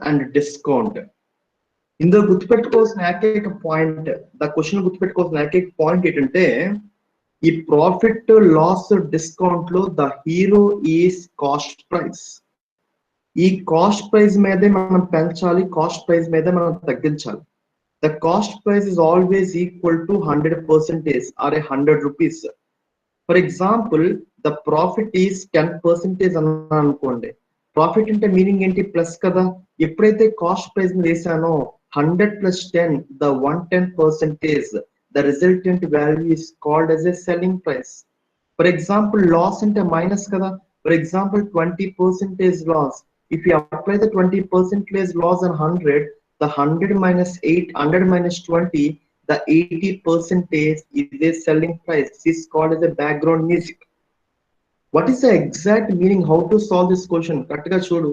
and discount. ఇందులో గుర్తుపెట్టుకోవాల్సిన ఏకైక పాయింట్, ద క్వశ్చన్ గుర్తుపెట్టుకోవాల్సిన ఏకైక పాయింట్ ఏంటంటే ఈ ప్రాఫిట్ లాస్ డిస్కౌంట్ లో the hero is cost price. ఈ కాస్ట్ ప్రైస్ మీదే మనం పెంచాలి, కాస్ట్ ప్రైస్ మీదే మనం తగ్గించాలి. The cost price is always equal to 100% or 100 rupees. For example the profit is 10% అన్నా అనుకోండి. ప్రాఫిట్ అంటే మీనింగ్ ఏంటి? ప్లస్ కదా. ఎప్పుడైతే cost price వేసానో 100 + 10, the 110%, the resultant value is called as a selling price. For example, loss ante minus kada. For example, 20% loss. If you apply the 20% loss on 100, the 100 minus 8, 100 minus 20, the 80% is a selling price. This is called as a background music. What is the exact meaning? How to solve this question? Correctga chodu.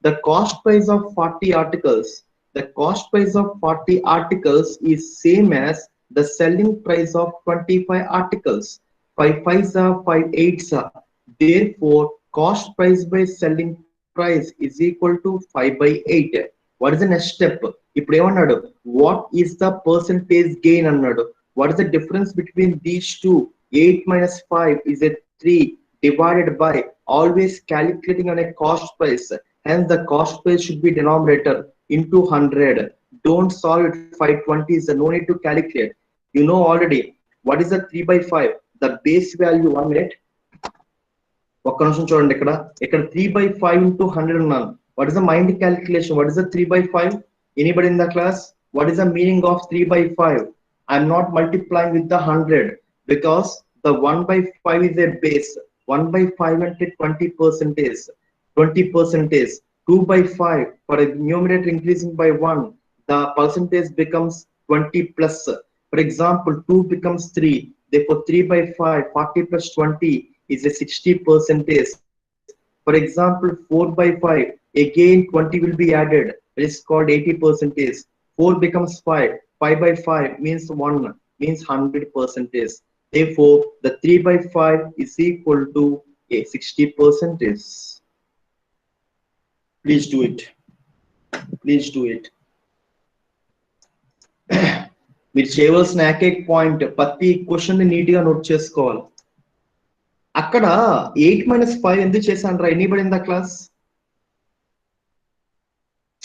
The cost price of 40 articles. The cost price of 40 articles is same as the selling price of 25 articles. 5 5s are 5 8s are. Therefore, cost price by selling price is equal to 5/8. What is the next step? ఇప్పుడు ఏమన్నాడు? What is the percentage gain అన్నాడు. What is the difference between these two? 8 minus 5 is a 3 divided by, always calculating on a cost price. Hence the cost price should be denominator into 100. Don't solve it 520s, no need to calculate. You know already. What is the 3/5? The base value 1 minute. ఒక్క నిమిషం చూడండి, ఇక్కడ 3/5 into 100 ఉన్నాను. What is the mind calculation? What is the 3/5? Anybody in the class? What is the meaning of 3/5? I am not multiplying with the 100 because the 1/5 is a base. 1/5 అంటే 20%. 20%. 2/5 for a numerator increasing by 1, the percentage becomes 20 plus. For example, 2 becomes 3. Therefore, 3/5, 40 plus 20 is a 60%. For example, 4/5, again 20 will be added. It is called 80%. 4 becomes 5. 5/5 means 1, means 100%. Therefore, the 3/5 is equal to a 60%. Please do it. Please do it. మీరు చేయవలసిన ఏకైక point, ప్రతి question ని neat గా note చేసుకోవాలి. అక్కడ 8 minus 5 ఎందుకు చేశాను రా? Anybody in the class?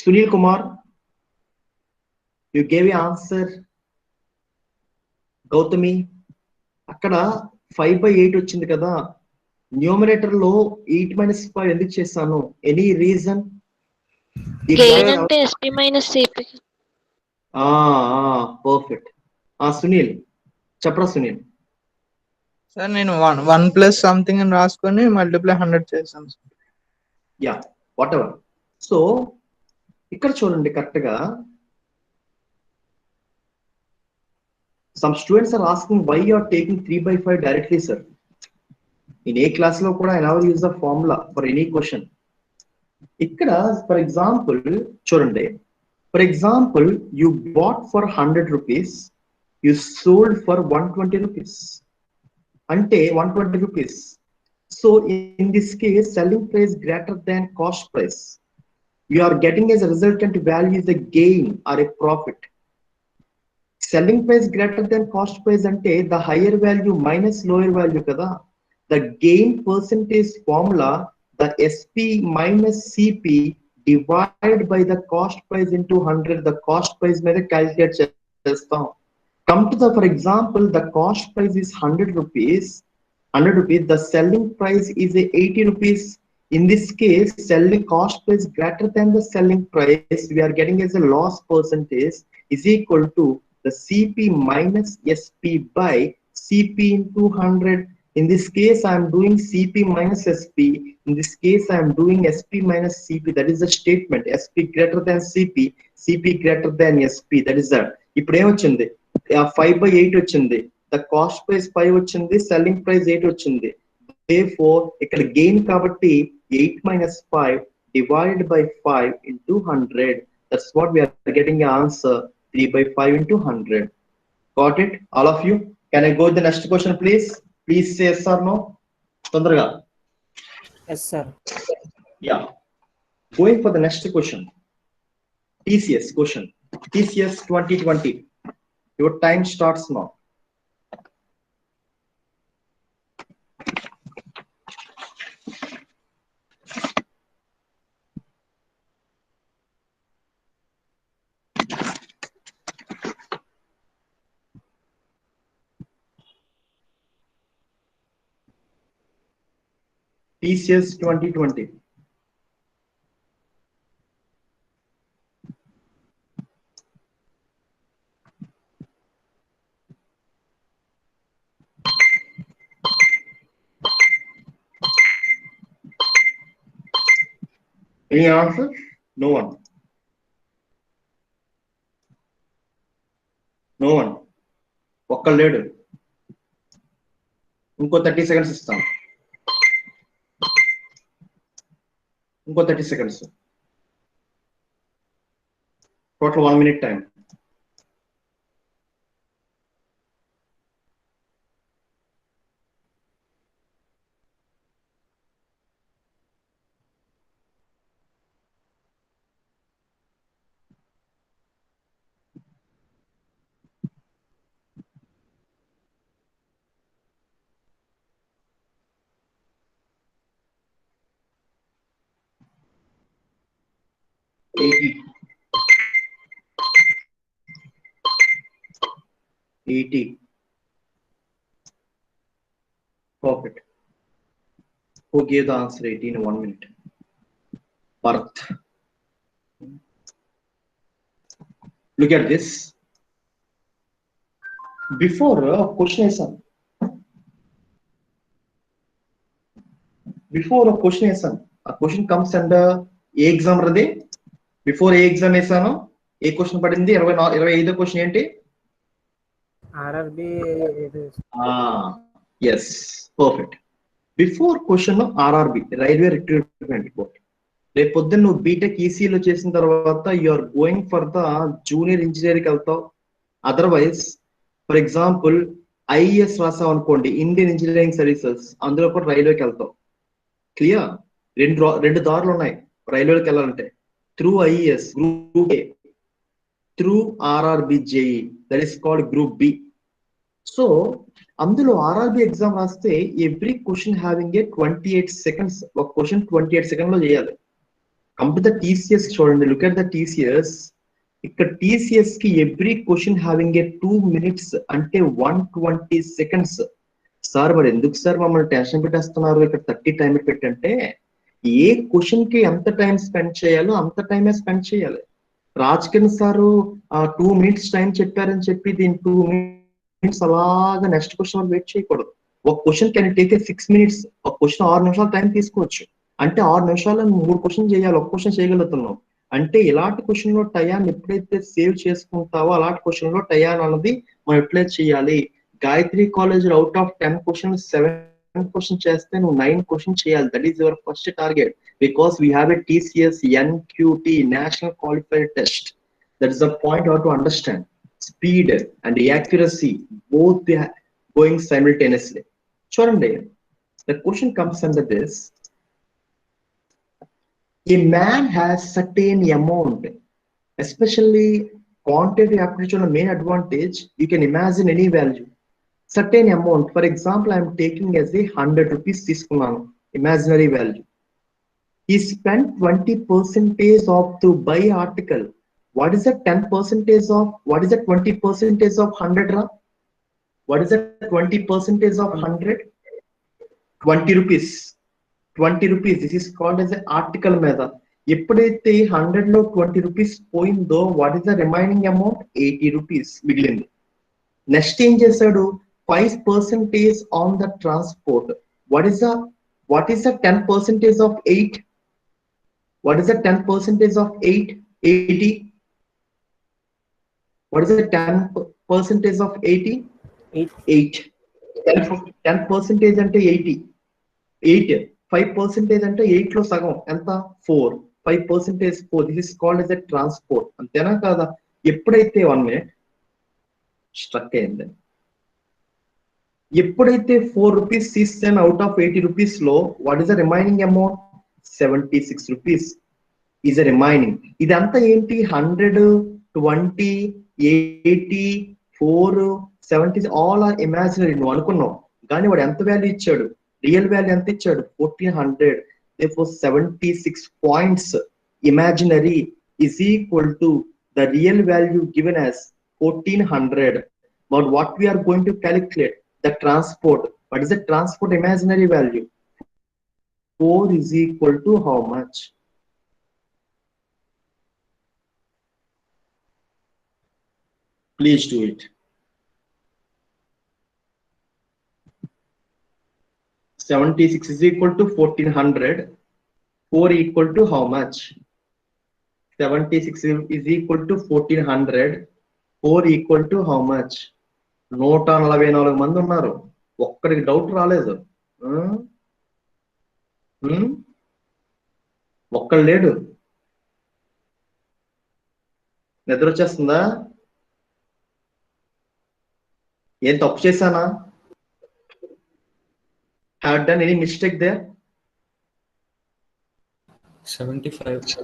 Sunil Kumar, you gave a answer. Gautami, అక్కడ 5/8 వచ్చింది కదా, న్యూమరేటర్ లో 8 minus 5 ఎందుకు చేశాను? Any reason? గెయిన్ అంటే SP - CP. పర్ఫెక్ట్. సునీల్ చెప్పరా. సునీల్ సార్ నేను 1 plus something అని రాసుకొని మల్టిప్లై 100 చేశాను. Yeah, what ever. సో ఇక్కడ చూడండి కరెక్ట్ గా. Some students are asking why you are taking 3/5 directly sir. In a class లో కూడా I never use the formula for any question. ఇక్కడ ఫర్ ఎగ్జాంపుల్ చూడండి. For example, you bought for 100 rupees, you sold for 120 rupees. Ante 120 rupees. So in this case, selling price greater than cost price. You are getting as a resultant value is a gain or a profit. Selling price greater than cost price ante the higher value minus lower value kada. The gain percentage formula, the SP minus CP divided by the cost price into 100. The cost price మీద calculate చేస్తాం. Come to the, for example, the cost price is 100 rupees. The selling price is 80 rupees. In this case, selling cost price greater than the selling price, we are getting as a loss percentage is equal to the CP minus SP by CP into 100. In this case, I am doing CP minus SP. In this case, I am doing SP minus CP. That is the statement. SP greater than CP, CP greater than SP. That is that. ఇప్పుడు ఏమొచ్చింది? 5/8 వచ్చింది. The cost price 5 వచ్చింది, selling price 8 వచ్చింది. Therefore, ఇక్కడ gain కాబట్టి 8 minus 5 divided by 5 into 100. That's what we are getting the answer, 3/5 into 100. Got it? All of you? Can I go to the next question, please? Please say yes or no. Tondaraga. Yes, sir. Yeah. Going for the next question. TCS question. TCS 2020. Your time starts now. TCS 2020. Any answer? No one. No one. ఒక్క లేడు. ఇంకో 30 seconds ఇస్తాను. ఇంకో 30 seconds. Total 1 minute time. $80. Perfect. Who gave the answer 80 in 1 minute? Bharat. Look at this. Before a question is on. Before a question is on. A question comes under ఏ exam రది before ఏ exam వేసాను ఏ question పడింది 25 question ఏంటి RRB yes perfect before question RRB railway recruitment board రేపు పొద్దున్న నువ్వు బీటెక్ ఈసీలో చేసిన తర్వాత you are going for the junior engineering వెళ్తావు అదర్వైజ్ ఫర్ ఎగ్జాంపుల్ ఐఏఎస్ రాసావు అనుకోండి ఇండియన్ ఇంజనీరింగ్ సర్వీసెస్ అందులో కూడా రైల్వేకి వెళ్తావు క్లియర్ రెండు దారులు ఉన్నాయి రైల్వేకి వెళ్ళాలంటే through IAS group A through RRB JE that is called group B so అందులో ఆర్ఆర్బి ఎగ్జామ్ రాస్తే every question having a 28 seconds ఒక క్వశ్చన్ 28 seconds లో చేయాలి కంప్లీట్ ద టీసీఎస్ చూడండి లుక్ ఎట్ ద టీసీఎస్ ఇక్కడ టీసీఎస్ కి every question having a 2 minutes అంటే 120 seconds sir మరి ఎందుకు సార్ మమ్మల్ని టెన్షన్ పెట్టేస్తున్నారు ఇక్కడ 30 టైం పెట్టంటే ఏ క్వశ్చన్ కి ఎంత టైం స్పెండ్ చేయాలో అంత టైమే స్పెండ్ చేయాలి రాజ్కిరణ్ సారు 2 minutes టైం చెప్పారని చెప్పి దీని 2 minutes అలాగా నెక్స్ట్ క్వశ్చన్ వెయిట్ చేయకూడదు ఒక క్వశ్చన్ కెన్ టేక్ 6 minutes ఒక క్వశ్చన్ 6 నిమిషాలు టైం తీసుకోవచ్చు అంటే 6 నిమిషాల్లో 3 క్వశ్చన్ చేయాలి ఒక క్వశ్చన్ చేయగలుగుతున్నాం అంటే ఇలాంటి క్వశ్చన్ లో టయాన్ని ఎప్పుడైతే సేవ్ చేసుకుంటావో అలాంటి క్వశ్చన్ లో టయాన్ అన్నది మనం ఎప్పుడైతే చేయాలి Gayatri college out of 10 questions 7 questions చేస్తే నువ్వు 9 questions చేయాలి that is your first target because we have a TCS NQT national qualified test that is the point how to understand speed and accuracy both they going simultaneously చూడండి the question comes under this a man has certain amount especially quantitative aptitude main advantage you can imagine any value certain amount for example I am taking as a 100 rupees తీసుకున్నాను imaginary value he spent 20% of to buy article what is the 10% of what is the 20% of 100 ra what is the 20% of 100 20 rupees 20 rupees this is called as an article మీద ఎప్పుడైతే 100 లో 20 rupees పోయిందో what is the remaining amount 80 rupees మిగిలింది next ఏం చేశాడు 5% on the transport what is the 10% of 8 what is the 10% of 8 80 what is the 10% of 80 8 10% అంటే 80 8 5% అంటే 8 లో సగం ఎంత 4 5% 4 this is called as a transport అంతేనా కాదా ఎప్పుడైతే 1 minute స్ట్రక్ అయింది ఎప్పుడైతే 4 rupees తీసాను అవుట్ ఆఫ్ 80 rupees లో what is the remaining amount 76 rupees is remaining. ఇదంతా ఏంటి 100, 20, 80, 4, 70 ఆల్ ఆర్ ఇమాజినరీ నువ్వు అనుకున్నావు. కానీ వాడు ఎంత వాల్యూ ఇచ్చాడు, రియల్ వాల్యూ ఎంత ఇచ్చాడు 1400. therefore 76 points imaginary is equal to the real value given as 1400. But what we are going to calculate the transport. What is the transport imaginary value? 4 is equal to how much? Please do it. 76 is equal to 1400. 4 equal to how much? 76 is equal to 1400. 4 equal to how much? 144 మంది ఉన్నారు, ఒక్కడికి doubt రాలేదు. ఒక్కడు లేడు. నిద్ర వచ్చేస్తుందా? ఏం తప్పు చేశానా? Have done any mistake there? 75.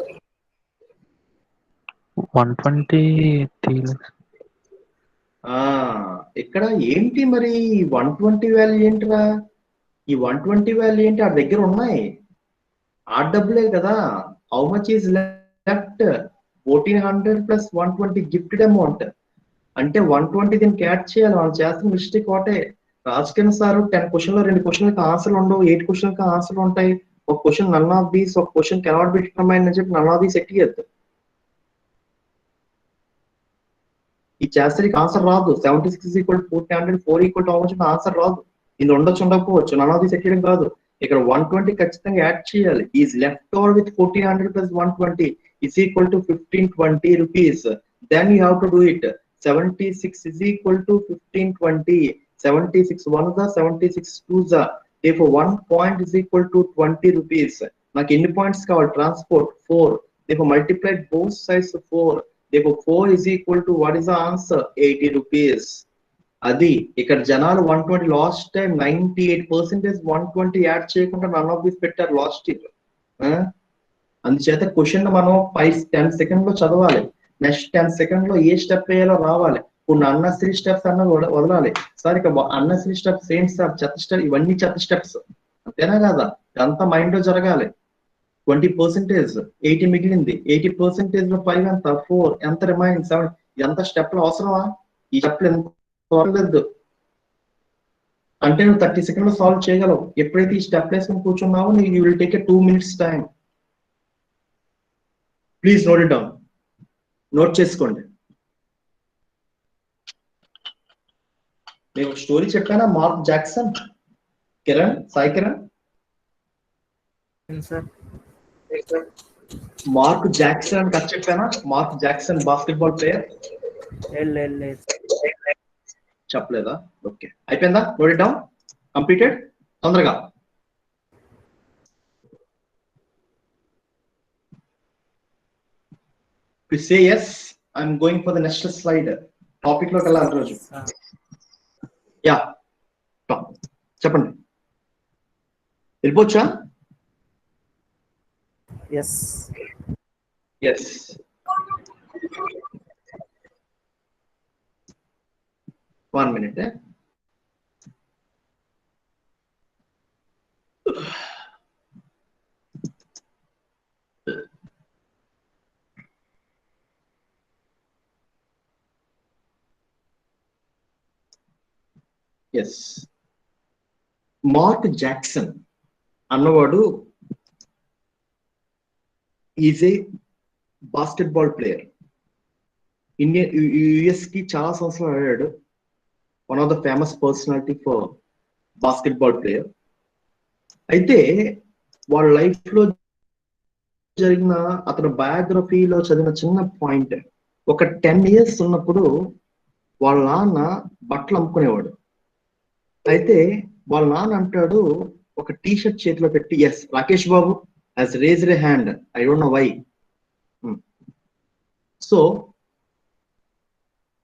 120 ఇక్కడ ఏంటి మరి 120 వాల్యూ ఏంటిరా? ఈ 120 వాల్యూ ఏంటి? ఆ దగ్గర ఉన్నాయి, ఆ డబ్బులే కదా. How much is left? 1400 plus 120 gifted amount. అంటే 120 దీనికి యాడ్ చేయాలి. మనం చేస్తున్న మిస్టేక్ ఒకటే. రాజకీయ సార్ 10 క్వశ్చన్ లో 2 క్వశ్చన్లకు ఆన్సర్లు ఉండవు, 8 క్వశ్చన్లకు ఆన్సర్లు ఉంటాయి. ఒక క్వశ్చన్ నన్ ఆఫ్ దీస్, ఒక క్వశ్చన్ కెనాట్ బి డిటర్మైన్డ్ అని చెప్పి నన్ ఆఫ్ దీస్ ఎట్టియద్దు. ఈ చేస్తే ఆన్సర్ రాదు. 76 ఈక్వల్ 1400, 4 ఈక్వల్ టు అవ్వచ్చు, ఆన్సర్ రాదు. ఇది ఉండొచ్చు, ఉండకపోవచ్చు. నన్ ఆఫ్ దీస్ ఎట్టియడం కాదు. ఇక్కడ 120 ఖచ్చితంగా యాడ్ చేయాలి. Is left over with 1400 plus 120 is equal to 1520 rupees. Then you have to do it. 76 is equal to 1520. 76 1s are 76 2s are. Therefore 1 point is equal to 20 rupees. నాకు ఎన్ని points కావాలి? Transport 4. Therefore multiply both sides 4. Therefore 4 is equal to what is the answer? 80 rupees. అది ఇక్కడ జనాలు 120 last time 98% 120 add చేయకుండా none of this పెట్టారు last year. అందుచేత question మనం 10 సెకండ్ లో చదవాలి. నెక్స్ట్ 10 సెకండ్ లో ఏ స్టెప్ వేయాలో రావాలి. కొన్ని అన్నెసరీ స్టెప్స్ అన్న వదలాలి. సార్ ఇక అన్నెసరీ స్టెప్స్ ఏంటి సార్? చెత్త స్టెప్, ఇవన్నీ చెత్త స్టెప్స్ అంతేనా కదా? అంతా మైండ్ లో జరగాలి. 20% 80 మిగిలింది. 80% లో 5 ఎంత? 4 ఎంత? రిమైన్ 7. ఎంత స్టెప్లు అవసరమా? ఈ స్టెప్లు ఎంత లేదు అంటే నువ్వు 30 సెకండ్ లో సాల్వ్ చేయగలవు. ఎప్పుడైతే ఈ స్టెప్ వేసుకుని కూర్చున్నావో you will take a 2 minutes time. Please note it down. Note చేసుకోండి. నేను స్టోరీ చెప్పానా? Mark Jackson, Kiran, Sai Kiran, Mark Jackson అని కథ చెప్పానా? Mark Jackson basketball player. చెప్పలేదా? ఓకే, అయిపోయిందా? Note it down. కంప్లీటెడ్. తొందరగా. Please say yes. I'm going for the next slide. Topic lo kalla roju. Yeah. చెప్పండి. వెళ్ళిపోవచ్చా? Yes. Yes. One minute. Yes. Mark Jackson అన్నవాడు is a basketball player. US కి చాలా సంవత్సరాలు ఆడాడు. One of the famous personality for basketball player. అయితే వాళ్ళ life లో జరిగిన, అతని బయోగ్రఫీలో చదివిన చిన్న పాయింట్, ఒక 10 years ఉన్నప్పుడు వాళ్ళ నాన్న బట్టలు అమ్ముకునేవాడు. అయితే వాళ్ళ నాన్న అంటాడు, ఒక టీ షర్ట్ చేతిలో పెట్టి, S Rakesh Babu has raised a hand, I don't know why. So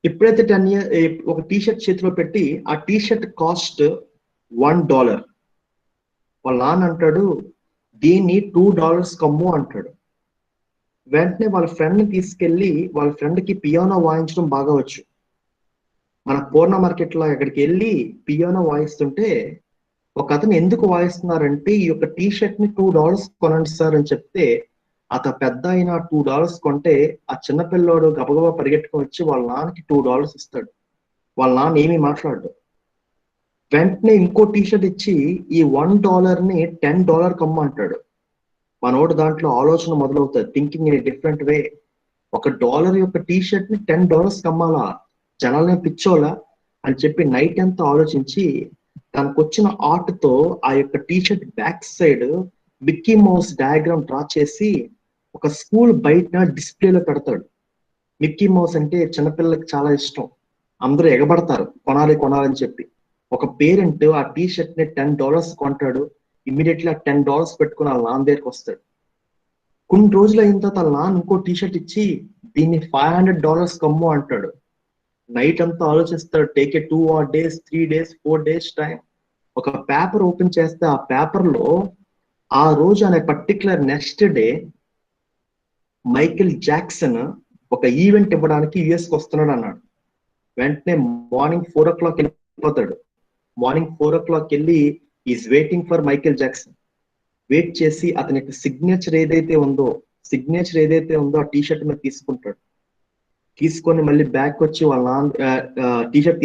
ఎప్పుడైతే 10 years ఒక టీ షర్ట్ చేతిలో పెట్టి, ఆ టీ షర్ట్ కాస్ట్ $1. వాళ్ళ నాన్న అంటాడు, దీన్ని $2 కమ్ము అంటాడు. వెంటనే వాళ్ళ ఫ్రెండ్ ని తీసుకెళ్లి వాళ్ళ ఫ్రెండ్ కి పియానో వాయించడం బాగా వచ్చు. మన పూర్ణ మార్కెట్ లో ఎక్కడికి వెళ్ళి పియానో వాయిస్తుంటే ఒక అతను ఎందుకు వాయిస్తున్నారంటే ఈ యొక్క టీ షర్ట్ ని $2 కొనండి సార్ అని చెప్తే పెద్ద అయిన $2 కొంటే ఆ చిన్నపిల్లోడు గబగబా పరిగెట్టుకుని వచ్చి వాళ్ళ నాన్నకి $2 ఇస్తాడు. వాళ్ళ నాన్న ఏమీ మాట్లాడు. వెంటనే ఇంకో టీ షర్ట్ ఇచ్చి ఈ $1 ని $10 కమ్మంటాడు. మనోడు దాంట్లో ఆలోచన మొదలవుతుంది, థింకింగ్ ఇన్ డిఫరెంట్ వే. $1 యొక్క టీ షర్ట్ ని $10 కమ్మాలా, జనాలనే పిచ్చోలా అని చెప్పి నైట్ అంతా ఆలోచించి తనకు వచ్చిన ఆర్ట్ తో ఆ యొక్క T shirt back side Mickey mouse diagram draw చేసి ఒక స్కూల్ బయట డిస్ప్లేలో పెడతాడు. మిక్కీ మౌస్ అంటే చిన్నపిల్లలకి చాలా ఇష్టం, అందరూ ఎగబడతారు కొనాలి కొనాలని చెప్పి. ఒక పేరెంట్ ఆ టీ షర్ట్ ని $10 కొంటాడు. ఇమ్మీడియట్లీ ఆ $10 పెట్టుకుని వాళ్ళ నాన్న దగ్గరికి వస్తాడు. కొన్ని రోజులు అయిన తర్వాత వాళ్ళ నాన్న ఇంకో టీ షర్ట్ ఇచ్చి దీన్ని $500 కమ్ము అంటాడు. నైట్ అంతా ఆలోచిస్తాడు, take a 2 days 3 days 4 days time. ఒక పేపర్ ఓపెన్ చేస్తే ఆ పేపర్ లో ఆ రోజు అనే particular next day Michael Jackson ఒక ఈవెంట్ ఇవ్వడానికి యుఎస్ కి వస్తున్నాడు అన్నాడు. వెంటనే మార్నింగ్ 4 o'clock వెళ్ళిపోతాడు. మార్నింగ్ 4 o'clock వెళ్ళి is waiting for Michael Jackson. Wait చేసి అతని యొక్క సిగ్నేచర్ ఏదైతే ఉందో ఆ టీ షర్ట్ మీద తీసుకుంటాడు. తీసుకొని మళ్ళీ బ్యాక్ వచ్చి వాళ్ళ నాన్న టీ షర్ట్